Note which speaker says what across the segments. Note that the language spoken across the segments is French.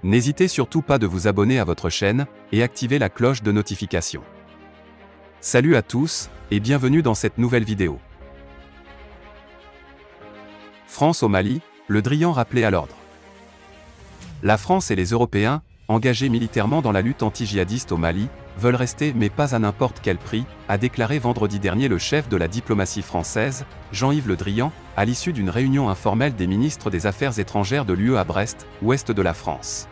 Speaker 1: N'hésitez surtout pas de vous abonner à votre chaîne et activer la cloche de notification. Salut à tous et bienvenue dans cette nouvelle vidéo. France au Mali, le Drian rappelé à l'ordre. La France et les Européens, engagés militairement dans la lutte anti-djihadiste au Mali, veulent rester mais pas à n'importe quel prix, a déclaré vendredi dernier le chef de la diplomatie française, Jean-Yves Le Drian, à l'issue d'une réunion informelle des ministres des Affaires étrangères de l'UE à Brest, ouest de la France.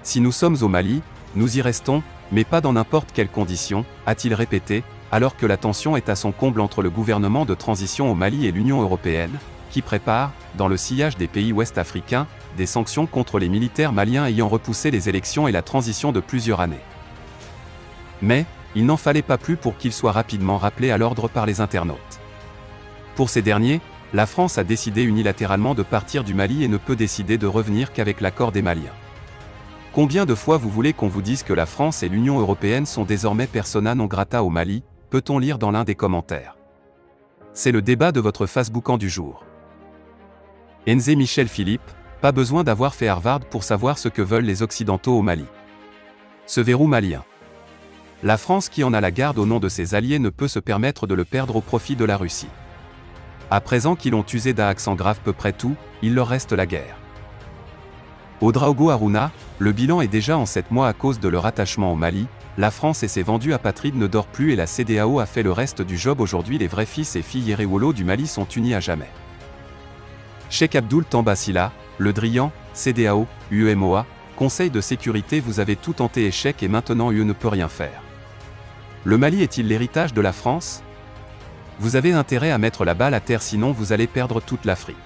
Speaker 1: Si nous sommes au Mali, nous y restons, mais pas dans n'importe quelles conditions, a-t-il répété, alors que la tension est à son comble entre le gouvernement de transition au Mali et l'Union européenne, qui prépare, dans le sillage des pays ouest-africains, des sanctions contre les militaires maliens ayant repoussé les élections et la transition de plusieurs années. Mais, il n'en fallait pas plus pour qu'il soit rapidement rappelé à l'ordre par les internautes. Pour ces derniers, la France a décidé unilatéralement de partir du Mali et ne peut décider de revenir qu'avec l'accord des Maliens. Combien de fois vous voulez qu'on vous dise que la France et l'Union européenne sont désormais persona non grata au Mali, peut-on lire dans l'un des commentaires. C'est le débat de votre Facebookant du jour. Enze Michel Philippe, pas besoin d'avoir fait Harvard pour savoir ce que veulent les Occidentaux au Mali. Ce verrou malien. La France qui en a la garde au nom de ses alliés ne peut se permettre de le perdre au profit de la Russie. À présent qu'ils ont usé d'un accent grave peu près tout, il leur reste la guerre. Ouedraogo Harouna, le bilan est déjà en 7 mois à cause de leur attachement au Mali, la France et ses vendus apatrides ne dorment plus et la CEDEAO a fait le reste du job. Aujourd'hui les vrais fils et filles Yéréwolo du Mali sont unis à jamais. Cheikh Abdoul Tamba Sylla, le Drian, CEDEAO, UEMOA, Conseil de sécurité, vous avez tout tenté échec et maintenant UE ne peut rien faire. Le Mali est-il l'héritage de la France? Vous avez intérêt à mettre la balle à terre sinon vous allez perdre toute l'Afrique.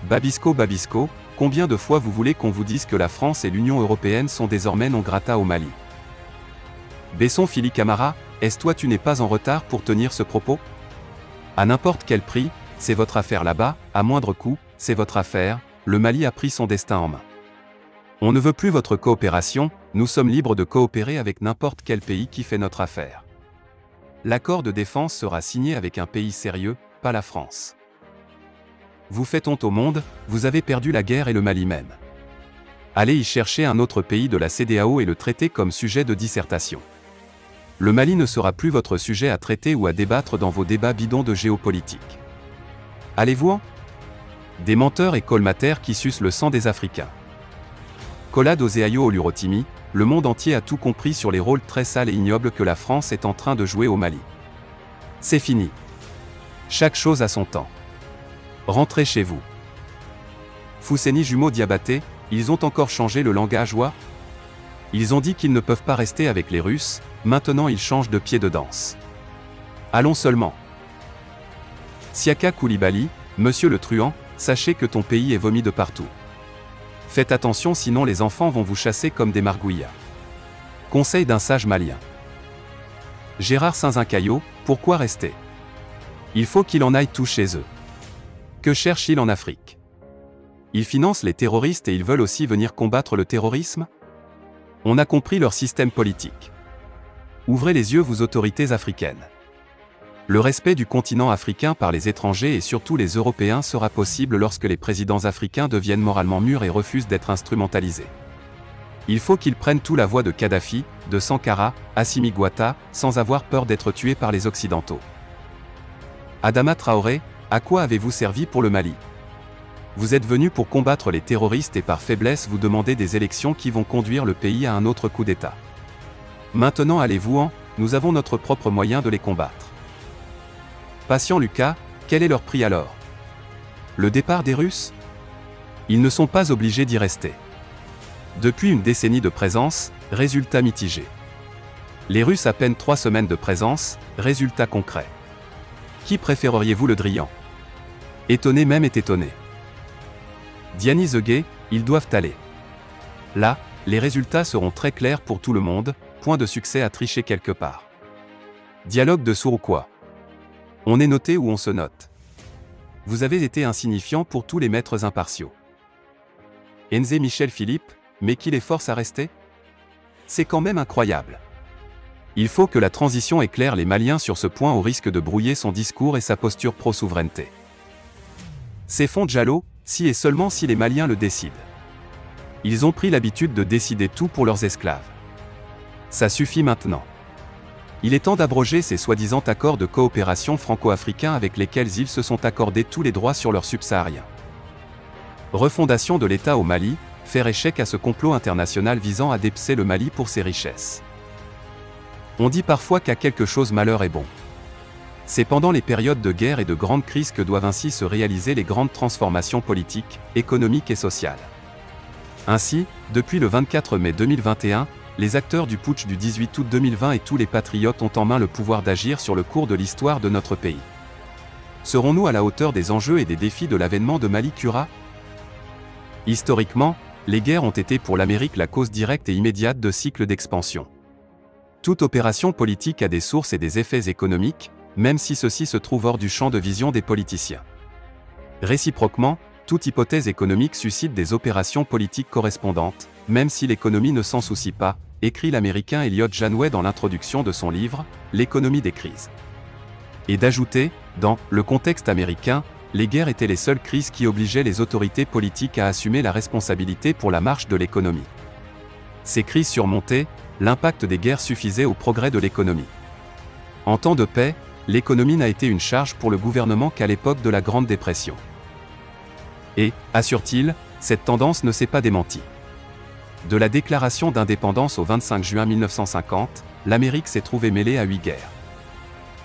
Speaker 1: Babisco Babisco, combien de fois vous voulez qu'on vous dise que la France et l'Union européenne sont désormais non grata au Mali? Besson Phili Camara, est-ce toi tu n'es pas en retard pour tenir ce propos? À n'importe quel prix, c'est votre affaire là-bas, à moindre coût, c'est votre affaire, le Mali a pris son destin en main. On ne veut plus votre coopération, nous sommes libres de coopérer avec n'importe quel pays qui fait notre affaire. L'accord de défense sera signé avec un pays sérieux, pas la France. Vous faites honte au monde, vous avez perdu la guerre et le Mali même. Allez y chercher un autre pays de la CEDEAO et le traiter comme sujet de dissertation. Le Mali ne sera plus votre sujet à traiter ou à débattre dans vos débats bidons de géopolitique. Allez-vous-en? Des menteurs et colmataires qui sucent le sang des Africains. Collade Oséayo Olurotimi, le monde entier a tout compris sur les rôles très sales et ignobles que la France est en train de jouer au Mali. C'est fini. Chaque chose a son temps. Rentrez chez vous. Fousseni Jumeau Diabaté, ils ont encore changé le langage ouah? Ils ont dit qu'ils ne peuvent pas rester avec les Russes, maintenant ils changent de pied de danse. Allons seulement. Siaka Koulibaly, monsieur le truand, sachez que ton pays est vomi de partout. Faites attention sinon les enfants vont vous chasser comme des margouillas. Conseil d'un sage malien. Gérard Saint-Zincaillot, pourquoi rester? Il faut qu'il en aille tout chez eux. Que cherchent-ils en Afrique? Ils financent les terroristes et ils veulent aussi venir combattre le terrorisme? On a compris leur système politique. Ouvrez les yeux vous autorités africaines. Le respect du continent africain par les étrangers et surtout les Européens sera possible lorsque les présidents africains deviennent moralement mûrs et refusent d'être instrumentalisés. Il faut qu'ils prennent tout la voie de Kadhafi, de Sankara, Assimi Goïta, sans avoir peur d'être tués par les Occidentaux. Adama Traoré, à quoi avez-vous servi pour le Mali? Vous êtes venu pour combattre les terroristes et par faiblesse vous demandez des élections qui vont conduire le pays à un autre coup d'État. Maintenant allez-vous-en, nous avons notre propre moyen de les combattre. Patient Lucas, quel est leur prix alors? Le départ des Russes? Ils ne sont pas obligés d'y rester. Depuis une décennie de présence, résultat mitigé. Les Russes à peine 3 semaines de présence, résultat concret. Qui préféreriez-vous le Drian? Étonné même est étonné. Diany Zeguet, ils doivent aller. Là, les résultats seront très clairs pour tout le monde, point de succès à tricher quelque part. Dialogue de sourds ou quoi? On est noté ou on se note. Vous avez été insignifiant pour tous les maîtres impartiaux. Enze Michel Philippe, mais qui les force à rester? C'est quand même incroyable. Il faut que la transition éclaire les Maliens sur ce point au risque de brouiller son discours et sa posture pro-souveraineté. C'est fond Diallo, si et seulement si les Maliens le décident. Ils ont pris l'habitude de décider tout pour leurs esclaves. Ça suffit maintenant. Il est temps d'abroger ces soi-disant accords de coopération franco-africains avec lesquels ils se sont accordés tous les droits sur leurs subsahariens. Refondation de l'État au Mali, faire échec à ce complot international visant à dépecer le Mali pour ses richesses. On dit parfois qu'à quelque chose malheur est bon. C'est pendant les périodes de guerre et de grandes crises que doivent ainsi se réaliser les grandes transformations politiques, économiques et sociales. Ainsi, depuis le 24 mai 2021, les acteurs du putsch du 18 août 2020 et tous les patriotes ont en main le pouvoir d'agir sur le cours de l'histoire de notre pays. Serons-nous à la hauteur des enjeux et des défis de l'avènement de Mali Kura? Historiquement, les guerres ont été pour l'Amérique la cause directe et immédiate de cycles d'expansion. Toute opération politique a des sources et des effets économiques, même si ceux-ci se trouvent hors du champ de vision des politiciens. Réciproquement, toute hypothèse économique suscite des opérations politiques correspondantes, même si l'économie ne s'en soucie pas, écrit l'Américain Elliot Janway dans l'introduction de son livre « L'économie des crises ». Et d'ajouter, dans « Le contexte américain », les guerres étaient les seules crises qui obligeaient les autorités politiques à assumer la responsabilité pour la marche de l'économie. Ces crises surmontées, l'impact des guerres suffisait au progrès de l'économie. En temps de paix, l'économie n'a été une charge pour le gouvernement qu'à l'époque de la Grande Dépression. Et, assure-t-il, cette tendance ne s'est pas démentie. De la déclaration d'indépendance au 25 juin 1950, l'Amérique s'est trouvée mêlée à 8 guerres.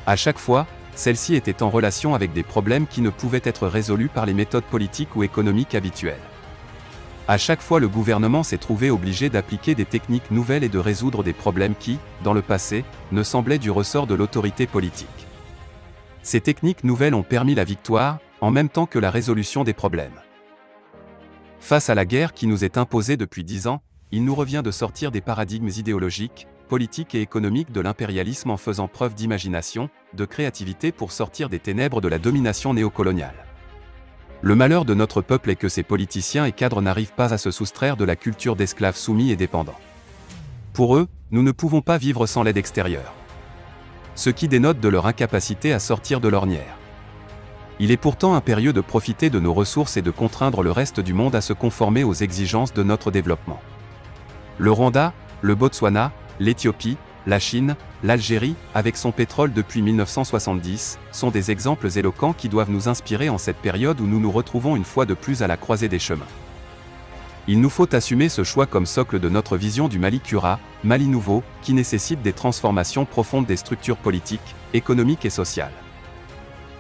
Speaker 1: À chaque fois, celle-ci était en relation avec des problèmes qui ne pouvaient être résolus par les méthodes politiques ou économiques habituelles. À chaque fois, le gouvernement s'est trouvé obligé d'appliquer des techniques nouvelles et de résoudre des problèmes qui, dans le passé, ne semblaient du ressort de l'autorité politique. Ces techniques nouvelles ont permis la victoire, en même temps que la résolution des problèmes. Face à la guerre qui nous est imposée depuis 10 ans, il nous revient de sortir des paradigmes idéologiques, politiques et économiques de l'impérialisme en faisant preuve d'imagination, de créativité pour sortir des ténèbres de la domination néocoloniale. Le malheur de notre peuple est que ces politiciens et cadres n'arrivent pas à se soustraire de la culture d'esclaves soumis et dépendants. Pour eux, nous ne pouvons pas vivre sans l'aide extérieure. Ce qui dénote de leur incapacité à sortir de l'ornière. Il est pourtant impérieux de profiter de nos ressources et de contraindre le reste du monde à se conformer aux exigences de notre développement. Le Rwanda, le Botswana, l'Éthiopie, la Chine, l'Algérie, avec son pétrole depuis 1970, sont des exemples éloquents qui doivent nous inspirer en cette période où nous nous retrouvons une fois de plus à la croisée des chemins. Il nous faut assumer ce choix comme socle de notre vision du Mali Kura, Mali nouveau, qui nécessite des transformations profondes des structures politiques, économiques et sociales.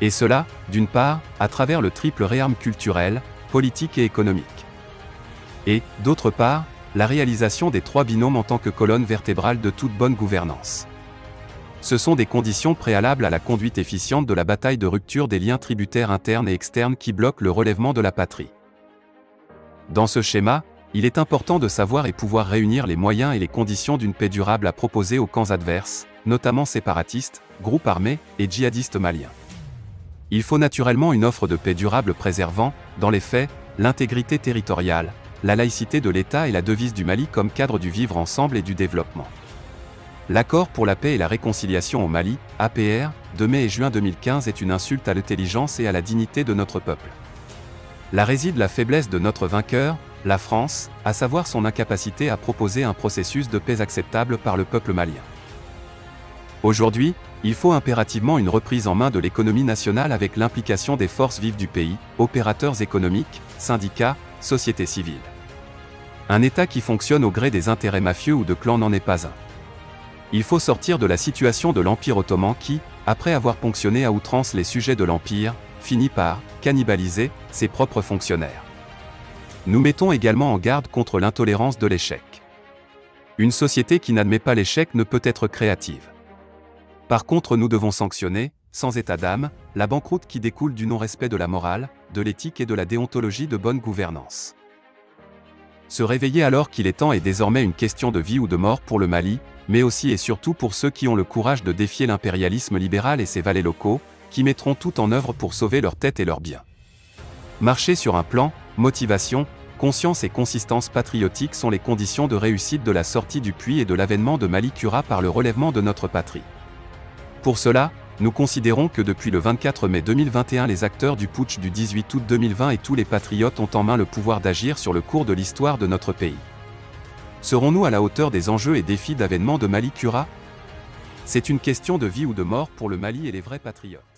Speaker 1: Et cela, d'une part, à travers le triple réarme culturel, politique et économique. Et, d'autre part, la réalisation des 3 binômes en tant que colonne vertébrale de toute bonne gouvernance. Ce sont des conditions préalables à la conduite efficiente de la bataille de rupture des liens tributaires internes et externes qui bloquent le relèvement de la patrie. Dans ce schéma, il est important de savoir et pouvoir réunir les moyens et les conditions d'une paix durable à proposer aux camps adverses, notamment séparatistes, groupes armés et djihadistes maliens. Il faut naturellement une offre de paix durable préservant, dans les faits, l'intégrité territoriale, la laïcité de l'État et la devise du Mali comme cadre du vivre ensemble et du développement. L'accord pour la paix et la réconciliation au Mali, APR, de mai et juin 2015 est une insulte à l'intelligence et à la dignité de notre peuple. Là réside la faiblesse de notre vainqueur, la France, à savoir son incapacité à proposer un processus de paix acceptable par le peuple malien. Aujourd'hui, il faut impérativement une reprise en main de l'économie nationale avec l'implication des forces vives du pays, opérateurs économiques, syndicats, société civile. Un État qui fonctionne au gré des intérêts mafieux ou de clans n'en est pas un. Il faut sortir de la situation de l'Empire ottoman qui, après avoir ponctionné à outrance les sujets de l'Empire, finit par cannibaliser ses propres fonctionnaires. Nous mettons également en garde contre l'intolérance de l'échec. Une société qui n'admet pas l'échec ne peut être créative. Par contre, nous devons sanctionner, sans état d'âme, la banqueroute qui découle du non-respect de la morale, de l'éthique et de la déontologie de bonne gouvernance. Se réveiller alors qu'il est temps est désormais une question de vie ou de mort pour le Mali, mais aussi et surtout pour ceux qui ont le courage de défier l'impérialisme libéral et ses valets locaux, qui mettront tout en œuvre pour sauver leur tête et leurs biens. Marcher sur un plan, motivation, Conscience et consistance patriotique sont les conditions de réussite de la sortie du puits et de l'avènement de Mali Kura par le relèvement de notre patrie. Pour cela, nous considérons que depuis le 24 mai 2021 les acteurs du putsch du 18 août 2020 et tous les patriotes ont en main le pouvoir d'agir sur le cours de l'histoire de notre pays. Serons-nous à la hauteur des enjeux et défis d'avènement de Mali Kura? C'est une question de vie ou de mort pour le Mali et les vrais patriotes.